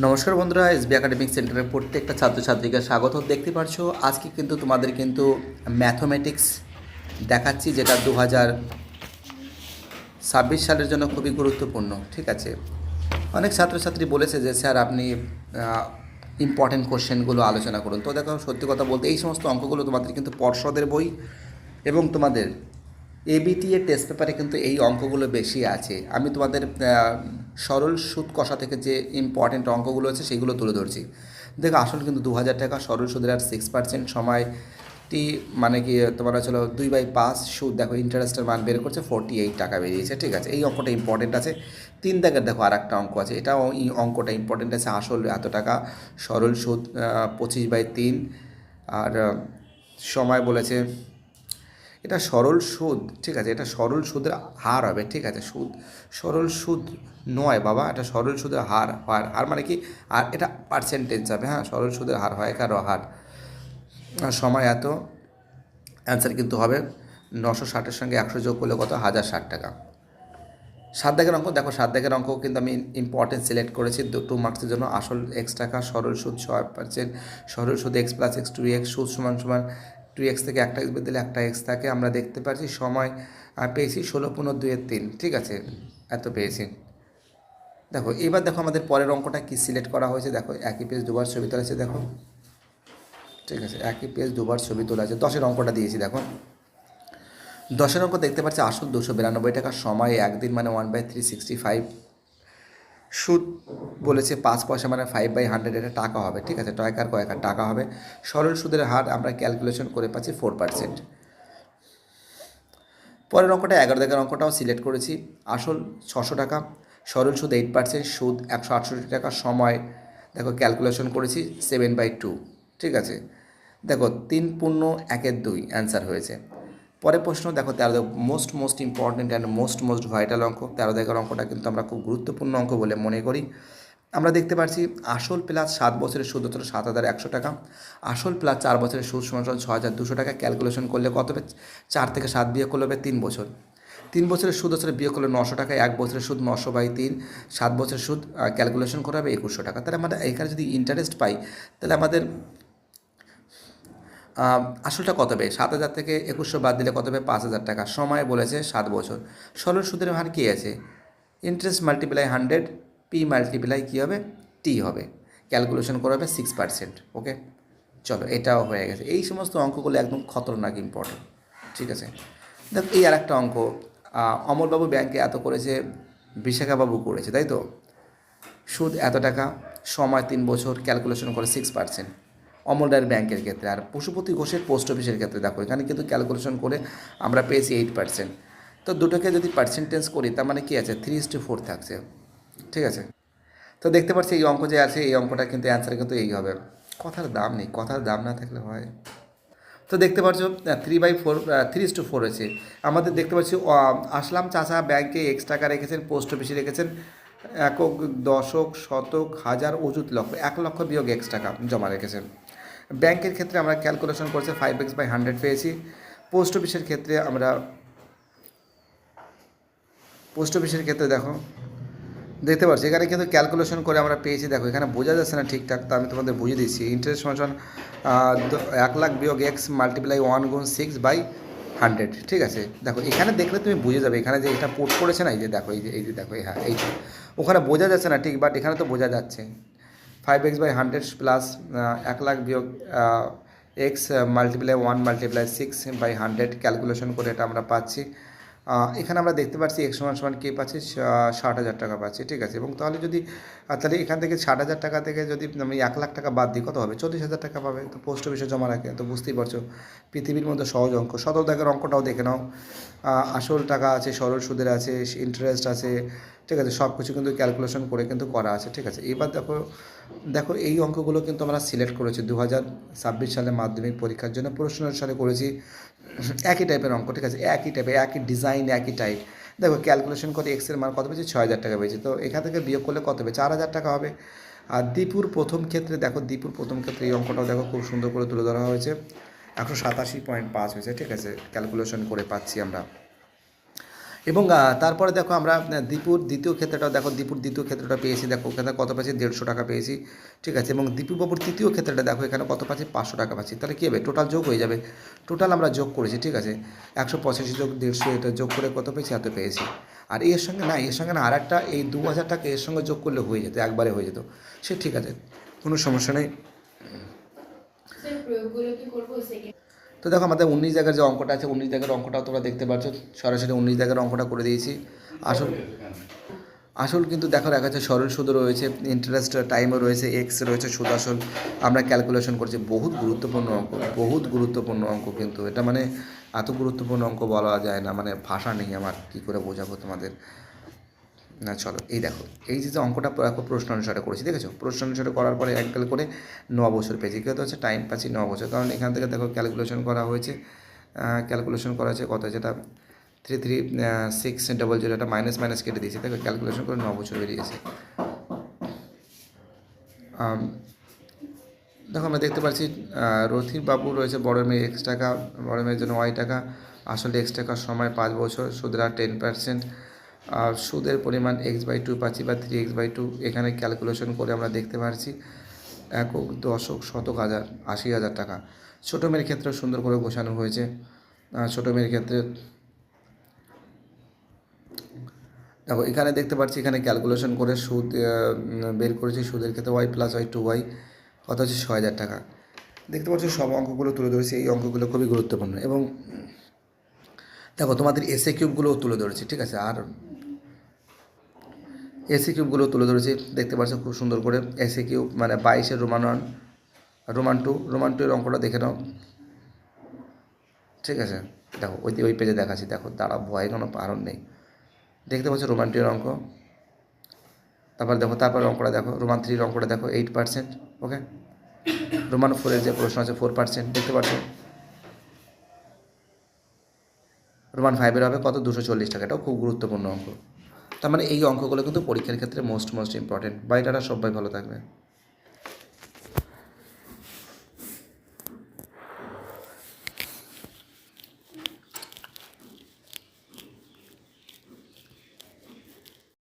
নমস্কার বন্ধুরা, SB academic সেন্টারের প্রত্যেকটা ছাত্রছাত্রীকে স্বাগত। দেখতে পাচ্ছো আজকে কিন্তু তোমাদের ম্যাথমেটিক্স দেখাচ্ছি, যেটা 2026 সালের জন্য খুবই গুরুত্বপূর্ণ। ঠিক আছে, অনেক ছাত্রছাত্রী বলেছে যে স্যার আপনি ইম্পর্টেন্ট কোশ্চেনগুলো আলোচনা করুন। তো দেখো, সত্যি কথা বলতে এই সমস্ত অঙ্কগুলো তোমাদের কিন্তু পর্ষদের বই এবং তোমাদের এবিটিএ টেস্ট পেপারে কিন্তু এই অঙ্কগুলো বেশি আছে। আমি তোমাদের সরল সুদ কষা থেকে যে ইম্পর্টেন্ট অঙ্কগুলো আছে সেগুলো তুলে ধরছি। দেখো, আসল কিন্তু 2000 টাকা, সরল সুদের আর 6% সময়টি মানে কি তোমার হচ্ছিল 2/5 সুদ। দেখো ইন্টারেস্টের মান বের করছে 48 টাকা বেরিয়েছে। ঠিক আছে, এই অঙ্কটা ইম্পর্টেন্ট আছে। 3 দাগের দেখো আর একটা অঙ্ক আছে, এটাও এই অঙ্কটা ইম্পর্টেন্ট আছে। আসল এত টাকা, সরল সুদ 25/3, আর সময় বলেছে এটা সরল সুদ। ঠিক আছে, এটা সরল সুদের হার হবে। ঠিক আছে, সরল সুদ নয় বাবা, এটা সরল সুদের হার হয়। হার মানে কি? আর এটা পার্সেন্টেজ যাবে। হ্যাঁ, সরল সুদের হার হয়, কারো হার। আর সময় এত, অ্যান্সার কিন্তু হবে 960-এর সঙ্গে 100 যোগ করলে কত? 1060 টাকা। 7 দাগের অঙ্ক দেখো, 7 দাগের অঙ্ক কিন্তু আমি ইম্পর্টেন্ট সিলেক্ট করেছি 2 মার্কসের জন্য। আসল x টাকা, সরল সুদ 6%, সরল সুদ x প্লাস x 2x, সুদ সমান সমান 2x থেকে একটা এক্স দিলে একটা এক্স থাকে। আমরা দেখতে পাচ্ছি সময় পেয়েছি 16×2=3। ঠিক আছে, এত পেয়েছি। দেখো এবার দেখো আমাদের পরের অঙ্কটা কি সিলেক্ট করা হয়েছে। দেখো একই পেজ দুবার ছবি তোলা আছে। দেখো, ঠিক আছে, একই পেজ দুবার ছবি তোলা আছে। 10-এর অঙ্কটা দিয়েছি। দেখো 10-এর অঙ্ক দেখতে পাচ্ছি আসল 292 টাকা, সময় একদিন মানে 1/365, সুদ বলেছে 5 পয়সা মানে 5/100, এটা টাকা হবে। ঠিক আছে, টাকার কয়েক টাকা হবে। সরল সুদের হার আমরা ক্যালকুলেশন করে পাচ্ছি 4%। পরের অঙ্কটা 11 দাগের অঙ্কটাও সিলেক্ট করেছি। আসল 600 টাকা, সরল সুদ 8%, সুদ 168 টাকা, সময় দেখো ক্যালকুলেশন করেছি 7/2। ঠিক আছে, দেখো 3×1=2 অ্যান্সার হয়েছে। পরের প্রশ্ন দেখো 13 most important and most vital অঙ্ক। 13 দাগের অঙ্কটা কিন্তু আমরা খুব গুরুত্বপূর্ণ অঙ্ক বলে মনে করি। আমরা দেখতে পাচ্ছি আসল প্লাস 7 বছরের সুদ হচ্ছিল 7100 টাকা, আসল প্লাস 4 বছরের সুদ সমান 6200 টাকা। ক্যালকুলেশন করলে কত হবে? 4 থেকে 7 বিয়োগ করলে হবে 3 বছর। 3 বছরের সুদ হচ্ছে বিয়োগ করলে 900 টাকা, 1 বছরের সুদ 900/3, 7 বছরের সুদ ক্যালকুলেশন করা হবে 2100 টাকা। তাহলে আমরা এখানে যদি ইন্টারেস্ট পাই, তাহলে আমাদের আসলটা কত হবে? 7000 থেকে 2100 বাদ দিলে কত হবে? 5000 টাকা। সময় বলেছে 7 বছর। সরল সুদের হার কী আছে? ইন্টারেস্ট মাল্টিপ্লাই 100, পি মাল্টিপ্লাই কী হবে? টি হবে। ক্যালকুলেশন করা হবে 6%। ওকে, চলো এটাও হয়ে গেছে। এই সমস্ত অঙ্কগুলো একদম খতরনাক ইম্পর্টেন্ট। ঠিক আছে, দেখ এই আর একটা অঙ্ক, অমলবাবু ব্যাংকে এত করেছে, বিশাখাবাবু করেছে, তাই তো? সুদ এত টাকা, সময় 3 বছর, ক্যালকুলেশন করে 6%। অমল রায়ের ব্যাংকের ক্ষেত্রে। আর পশুপতি ঘোষের পোস্ট অফিসের ক্ষেত্রে দেখো, এখানে কিন্তু ক্যালকুলেশন করে আমরা পেয়েছি 8%। তো দুটোকে যদি পার্সেন্টেজ করি, তার মানে কি আছে? 3:4 থাকছে। ঠিক আছে, তো দেখতে পাচ্ছি এই অঙ্ক যে আছে, এই অঙ্কটা কিন্তু অ্যান্সার কিন্তু এই হবে। কথার দাম নেই, কথার দাম না থাকলে হয়। তো দেখতে পাচ্ছ 3/4, 3:4 হয়েছে। আমাদের দেখতে পাচ্ছি আসলাম চাচা ব্যাংকে X টাকা রেখেছেন, পোস্ট অফিসে রেখেছেন একক, দশক, শতক, হাজার, অযুত, লক্ষ। 1 লক্ষ বিয়োগ X টাকা জমা রেখেছেন। ব্যাংকের ক্ষেত্রে আমরা ক্যালকুলেশন করছি 5x/100 পেয়েছি। পোস্ট অফিসের ক্ষেত্রে দেখো দেখতে পাচ্ছি এখানে কিন্তু ক্যালকুলেশন করে আমরা পেয়েছি। দেখো এখানে বোঝা যাচ্ছে না ঠিকঠাক, তো আমি তোমাদের বুঝিয়ে দিচ্ছি। ইন্টারেস্ট সমান 1 লাখ বিয়োগ এক্স মাল্টিপ্লাই 1/6/100। ঠিক আছে, দেখো এখানে দেখলে তুমি বুঝে যাবে। এখানে যে এটা পোর্ট করেছে না, এই যে দেখো, এই যে দেখো, হ্যাঁ এইটা ওখানে বোঝা যাচ্ছে না ঠিক, বাট এখানে তো বোঝা যাচ্ছে। 5x/100 প্লাস 1 লাখ বিয়োগ এক্স মাল্টিপ্লাই 1/6/100, ক্যালকুলেশন করে এটা আমরা পাচ্ছি। এখানে আমরা দেখতে পাচ্ছি x সমান সমান কে পাচ্ছি? 60,000 টাকা পাচ্ছি। ঠিক আছে, এবং তাহলে যদি তাহলে এখান থেকে 60,000 টাকা থেকে যদি আমি 1 লাখ টাকা বাদ দিই, কত হবে? 40,000 টাকা পাবে। তো পোস্ট অফিসে জমা রাখে, তো বুঝতেই পারছো পৃথিবীর মধ্যে সহজ অঙ্ক। 17 দাগের অঙ্কটাও দেখে নাও। আসল টাকা আছে, সরল সুদের আছে, ইন্টারেস্ট আছে। ঠিক আছে, সব কিছু কিন্তু ক্যালকুলেশন করে কিন্তু করা আছে। ঠিক আছে, এবার দেখো দেখো এই অঙ্কগুলো কিন্তু আমরা সিলেক্ট করেছি 2026 সালে মাধ্যমিক পরীক্ষার জন্য। প্রশ্ন সালে করেছি একই টাইপের অঙ্ক। ঠিক আছে, একই টাইপের, একই ডিজাইন, একই টাইপ। দেখো ক্যালকুলেশন করে এক্সের মান কত পেয়েছি? 6,000 টাকা পেয়েছি। তো এখান থেকে বিয়োগ করলে কত হবে? 4,000 টাকা হবে। আর দীপুর প্রথম ক্ষেত্রে দেখো, দীপুর প্রথম ক্ষেত্রে এই অঙ্কটাও দেখো খুব সুন্দর করে তুলে ধরা হয়েছে। 187.5 হয়েছে। ঠিক আছে, ক্যালকুলেশন করে পাচ্ছি আমরা। এবং তারপরে দেখো আমরা দীপুর দ্বিতীয় ক্ষেত্রটা দেখো, দীপুর দ্বিতীয় ক্ষেত্রটা পেয়েছি, দেখো ওখানে কত পাচ্ছি 150 টাকা পেয়েছি, ঠিক আছে। এবং দীপুবাবুর তৃতীয় ক্ষেত্রটা দেখো এখানে কত পাচ্ছি 500 টাকা পাচ্ছি। তাহলে কী হবে, টোটাল যোগ হয়ে যাবে, টোটাল আমরা যোগ করেছি, ঠিক আছে। 185 যোগ 150 এটা যোগ করে কত পেয়েছি, এত পেয়েছি। আর এর সঙ্গে না, এর সঙ্গে না আর একটা এই 2000 টাকা এর সঙ্গে যোগ করলে হয়ে যেত, একবারে হয়ে যেত, সে ঠিক আছে, কোনো সমস্যা নেই। তো দেখো আমাদের 19 জায়গার যে অঙ্কটা আছে, 19 জায়গার অঙ্কটাও তোমরা দেখতে পাচ্ছ, সরাসরি 19 জায়গার অঙ্কটা করে দিয়েছি। আসল আসল কিন্তু দেখো দেখা যাচ্ছে সরল সুদও রয়েছে, ইন্টারেস্ট টাইমও রয়েছে, এক্স রয়েছে, সুদ আসল আমরা ক্যালকুলেশন করছি। বহুত গুরুত্বপূর্ণ অঙ্ক, বহুত গুরুত্বপূর্ণ অঙ্ক, কিন্তু এটা মানে এত গুরুত্বপূর্ণ অঙ্ক বলা যায় না, মানে ভাষা নেই আমার কী করে বোঝাবো তোমাদের। না চলো, এই দেখো এই যে অঙ্কটা দেখো প্রশ্ন অনুসারে করেছি, দেখেছো, প্রশ্ন অনুসারে করার পরে অ্যাঙ্কেল করে 9 বছর পেয়েছি, কী হচ্ছে টাইম পাচ্ছি 9 বছর, কারণ এখান থেকে দেখো ক্যালকুলেশন করা হয়েছে, ক্যালকুলেশন করা হয়েছে কত, যেটা 33600 এটা মাইনাস মাইনাস কেটে দিয়েছি, দেখো ক্যালকুলেশন করে 9 বছর বেরিয়েছে। দেখো আমরা দেখতে পাচ্ছি রথির বাবু রয়েছে, বড় মেয়ে X টাকা, বড় মেয়ের জন্য Y টাকা, আসলে X টাকার সময় 5 বছর, সুদের হার 10%, আর সুদের পরিমাণ x/2 পাচ্ছি বা 3x/2, এখানে ক্যালকুলেশন করে আমরা দেখতে পাচ্ছি একক, দশক, শতক, হাজার, 80,000 টাকা। ছোটো মেয়ের ক্ষেত্রে সুন্দর করে গোছানো হয়েছে, ছোটো মেয়ের ক্ষেত্রে দেখো এখানে দেখতে পাচ্ছি, এখানে ক্যালকুলেশন করে সুদ বের করেছি, সুদের ক্ষেত্রে y+y2y কত হচ্ছে 6,000 টাকা। দেখতে পাচ্ছ সব অঙ্কগুলো তুলে ধরেছি, এই অঙ্কগুলো খুবই গুরুত্বপূর্ণ। এবং দেখো তোমাদের এসএ কিউবগুলোও তুলে ধরেছি, ঠিক আছে, আর এসি কিউবগুলো তুলে ধরেছি, দেখতে পাচ্ছ খুব সুন্দর করে। এসি কিউব মানে 22-এর রোমান 1, রোমান 2 এর অঙ্কটা দেখে নাও, ঠিক আছে। দেখো ওই পেজে দেখাচ্ছি, দেখো তারা ভয়ে কোনো কারণ নেই, দেখতে পাচ্ছ রোমান 2 এর অঙ্ক। তারপর অঙ্কটা দেখো, রোমান 3 এর অঙ্কটা দেখো 8%, ওকে। রোমান 4 এর যে প্রশ্ন আছে 4%, দেখতে পাচ্ছ। রোমান 5 এর হবে কত, 240 টাকা, এটাও খুব গুরুত্বপূর্ণ অঙ্ক। তার মানে এই অঙ্কগুলো কিন্তু পরীক্ষার ক্ষেত্রে মোস্ট ইম্পর্টেন্ট। বাইটারা সবাই ভালো থাকবে।